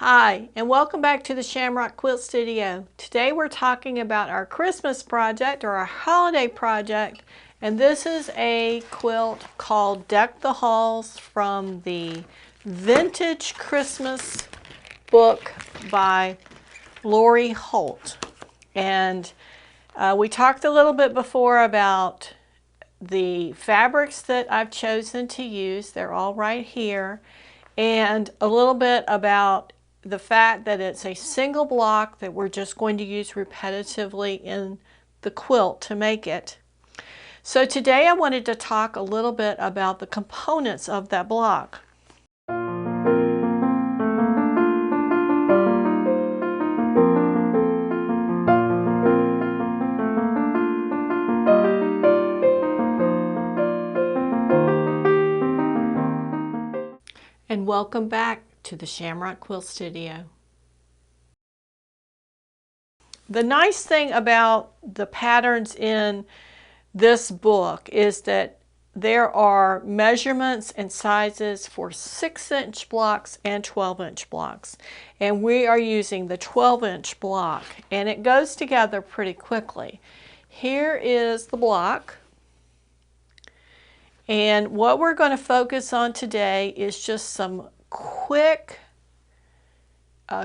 Hi, and welcome back to the Shamrock Quilt Studio. Today we're talking about our Christmas project or our holiday project, and this is a quilt called Deck the Halls from the Vintage Christmas book by Lori Holt. And we talked a little bit before about the fabrics that I've chosen to use. They're all right here. And a little bit about the fact that it's a single block that we're just going to use repetitively in the quilt to make it. So today I wanted to talk a little bit about the components of that block. And welcome back to the Shamrock Quilt Studio. The nice thing about the patterns in this book is that there are measurements and sizes for 6-inch blocks and 12-inch blocks. And we are using the 12-inch block, and it goes together pretty quickly. Here is the block. And what we're going to focus on today is just some quick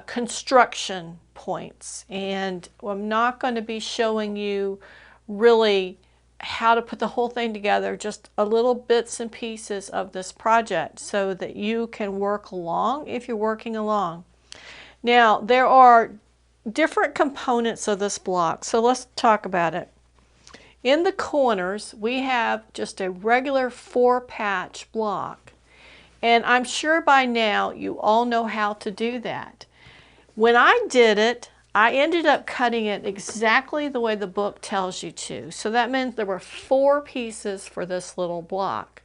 construction points. And I'm not going to be showing you really how to put the whole thing together, just a little bits and pieces of this project so that you can work along if you're working along. Now, there are different components of this block, so let's talk about it. In the corners, we have just a regular 4-patch block. And I'm sure by now you all know how to do that. When I did it, I ended up cutting it exactly the way the book tells you to. So that meant there were 4 pieces for this little block.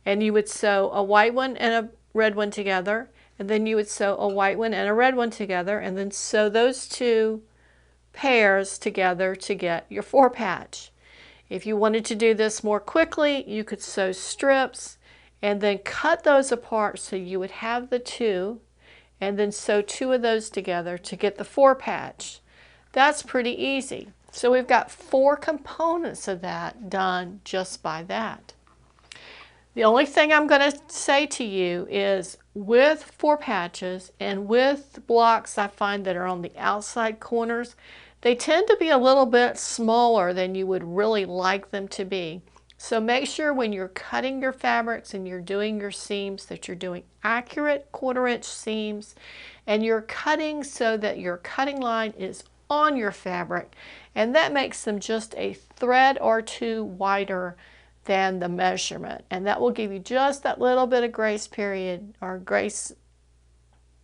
And you would sew a white one and a red one together, and then you would sew a white one and a red one together, and then sew those 2 pairs together to get your 4-patch. If you wanted to do this more quickly, you could sew strips and then cut those apart so you would have the 2, and then sew 2 of those together to get the 4-patch. That's pretty easy. So we've got 4 components of that done just by that. The only thing I'm going to say to you is with 4 patches and with blocks I find that are on the outside corners, they tend to be a little bit smaller than you would really like them to be. So make sure when you're cutting your fabrics and you're doing your seams that you're doing accurate 1/4-inch seams, and you're cutting so that your cutting line is on your fabric, and that makes them just a thread or 2 wider than the measurement, and that will give you just that little bit of grace period or grace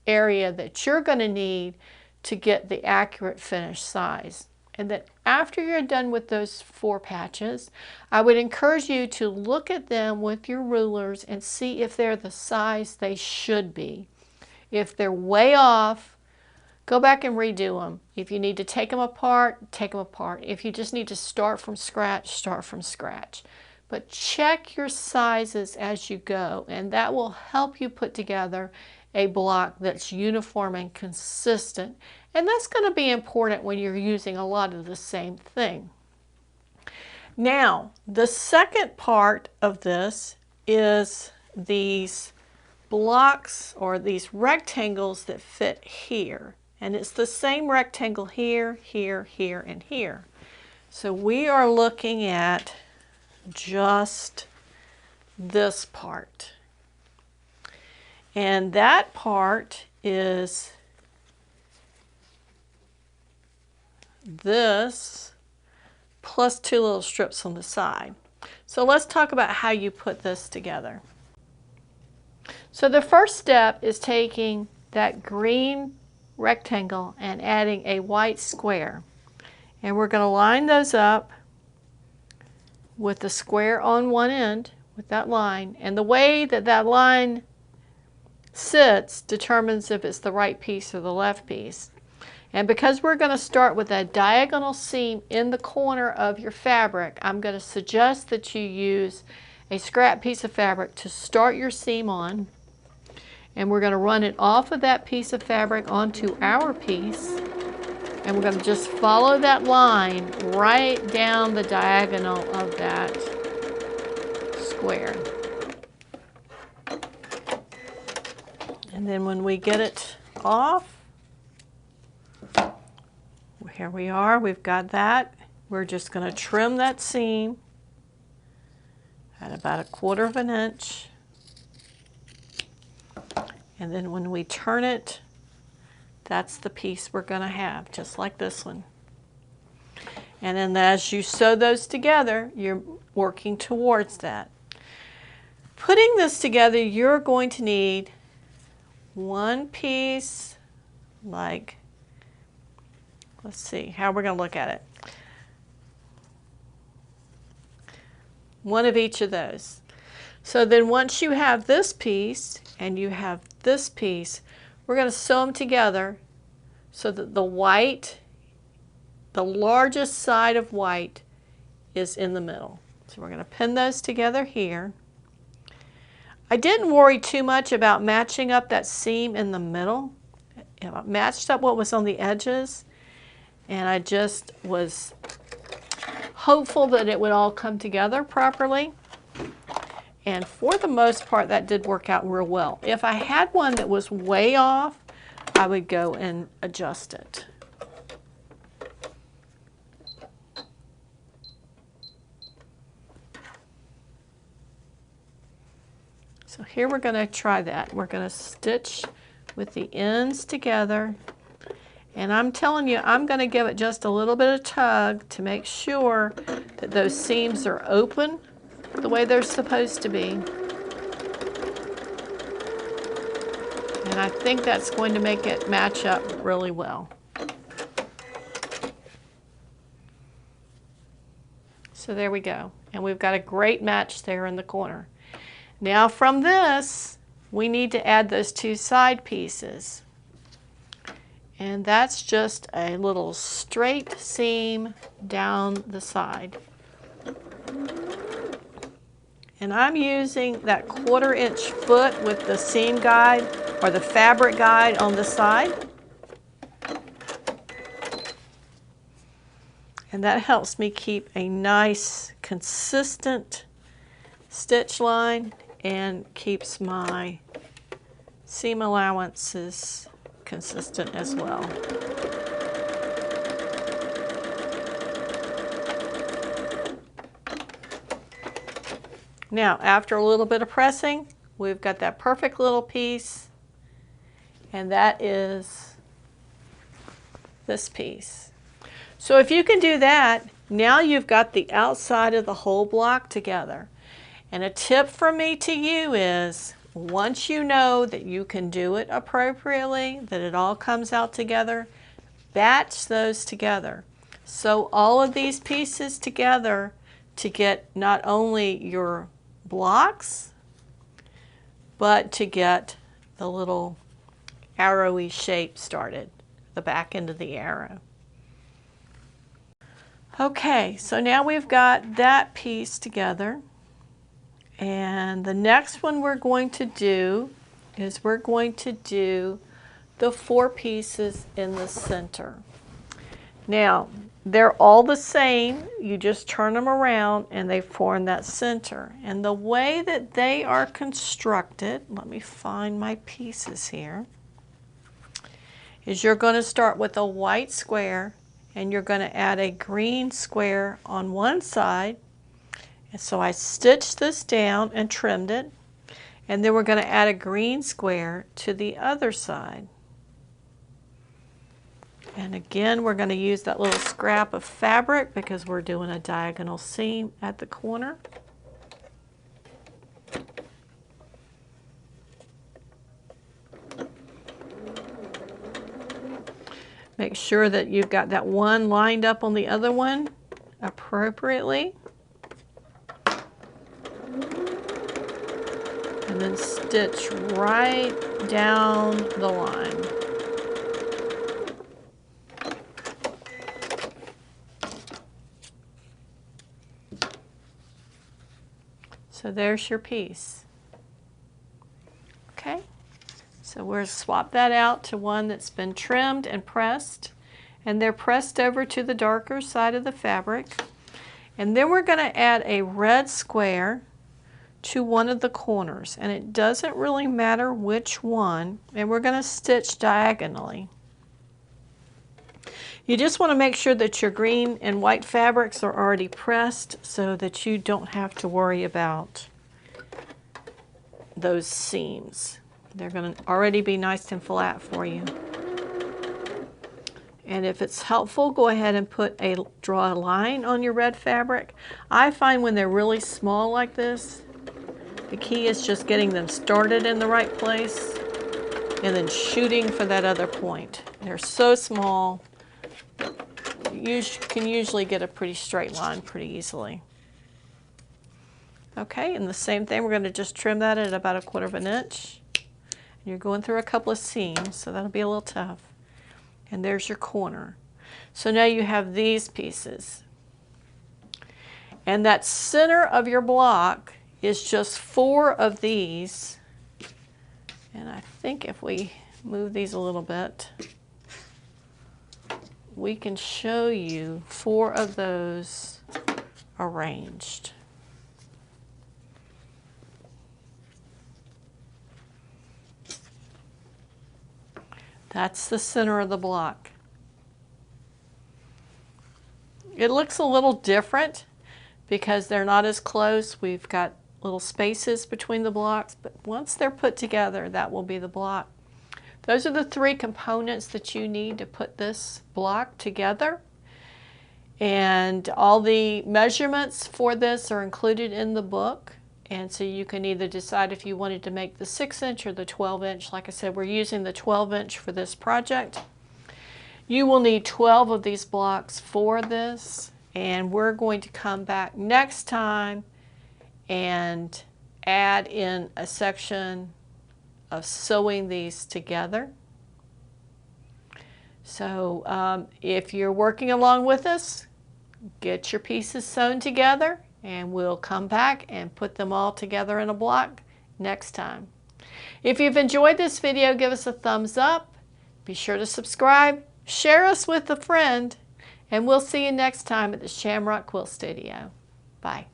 area that you're going to need to get the accurate finished size. And then after you're done with those 4 patches, I would encourage you to look at them with your rulers and see if they're the size they should be. If they're way off, go back and redo them. If you need to take them apart, take them apart. If you just need to start from scratch, start from scratch. But check your sizes as you go, and that will help you put together a block that's uniform and consistent. And that's going to be important when you're using a lot of the same thing. Now, the second part of this is these blocks or these rectangles that fit here. And it's the same rectangle here, here, here, and here. So we are looking at just this part. And that part is this plus 2 little strips on the side. So let's talk about how you put this together. So the first step is taking that green rectangle and adding a white square. And we're going to line those up with the square on one end with that line. And the way that that line sits determines if it's the right piece or the left piece. And because we're going to start with a diagonal seam in the corner of your fabric, I'm going to suggest that you use a scrap piece of fabric to start your seam on. And we're going to run it off of that piece of fabric onto our piece. And we're going to just follow that line right down the diagonal of that square. And then when we get it off, here we are, we've got that. We're just going to trim that seam at about 1/4 of an inch. And then when we turn it, that's the piece we're going to have, just like this one. And then as you sew those together, you're working towards that. Putting this together, you're going to need one piece, like, let's see how we're going to look at it. One of each of those. So then once you have this piece and you have this piece, we're going to sew them together so that the white, the largest side of white, is in the middle. So we're going to pin those together here. I didn't worry too much about matching up that seam in the middle. I matched up what was on the edges, and I just was hopeful that it would all come together properly. And for the most part, that did work out real well. If I had one that was way off, I would go and adjust it. So here we're going to try that. We're going to stitch with the ends together. And I'm telling you, I'm going to give it just a little bit of tug to make sure that those seams are open the way they're supposed to be. And I think that's going to make it match up really well. So there we go. And we've got a great match there in the corner. Now from this, we need to add those two side pieces. And that's just a little straight seam down the side. And I'm using that 1/4 inch foot with the seam guide or the fabric guide on the side. And that helps me keep a nice, consistent stitch line and keeps my seam allowances consistent as well. Now, after a little bit of pressing, we've got that perfect little piece, and that is this piece. So if you can do that, now you've got the outside of the whole block together. And a tip from me to you is, once you know that you can do it appropriately, that it all comes out together, batch those together. Sew all of these pieces together to get not only your blocks, but to get the little arrowy shape started, the back end of the arrow. Okay, so now we've got that piece together. And the next one we're going to do is we're going to do the 4 pieces in the center. Now, they're all the same. You just turn them around and they form that center. And the way that they are constructed, let me find my pieces here, is you're going to start with a white square and you're going to add a green square on one side. And so I stitched this down and trimmed it, and then we're going to add a green square to the other side. And again, we're going to use that little scrap of fabric because we're doing a diagonal seam at the corner. Make sure that you've got that one lined up on the other one appropriately. And then stitch right down the line. So there's your piece. Okay, So we'll swap that out to one that's been trimmed and pressed. And they're pressed over to the darker side of the fabric. And then we're going to add a red square to one of the corners. And it doesn't really matter which one. And we're going to stitch diagonally. You just want to make sure that your green and white fabrics are already pressed so that you don't have to worry about those seams. They're going to already be nice and flat for you. And if it's helpful, go ahead and draw a line on your red fabric. I find when they're really small like this, the key is just getting them started in the right place and then shooting for that other point. They're so small, you can usually get a pretty straight line pretty easily. Okay, and the same thing, we're going to just trim that at about 1/4 inch. You're going through a couple of seams, so that'll be a little tough. And there's your corner. So now you have these pieces. And that center of your block is just 4 of these. And I think if we move these a little bit, we can show you 4 of those arranged. That's the center of the block. It looks a little different because they're not as close. We've got little spaces between the blocks, but once they're put together, that will be the block. Those are the 3 components that you need to put this block together. And all the measurements for this are included in the book. And so you can either decide if you wanted to make the 6-inch or the 12-inch. Like I said, we're using the 12-inch for this project. You will need 12 of these blocks for this. And we're going to come back next time and add in a section of sewing these together. So if you're working along with us, get your pieces sewn together and we'll come back and put them all together in a block next time. If you've enjoyed this video, give us a thumbs up. Be sure to subscribe, share us with a friend, and we'll see you next time at the Shamrock Quilt Studio. Bye.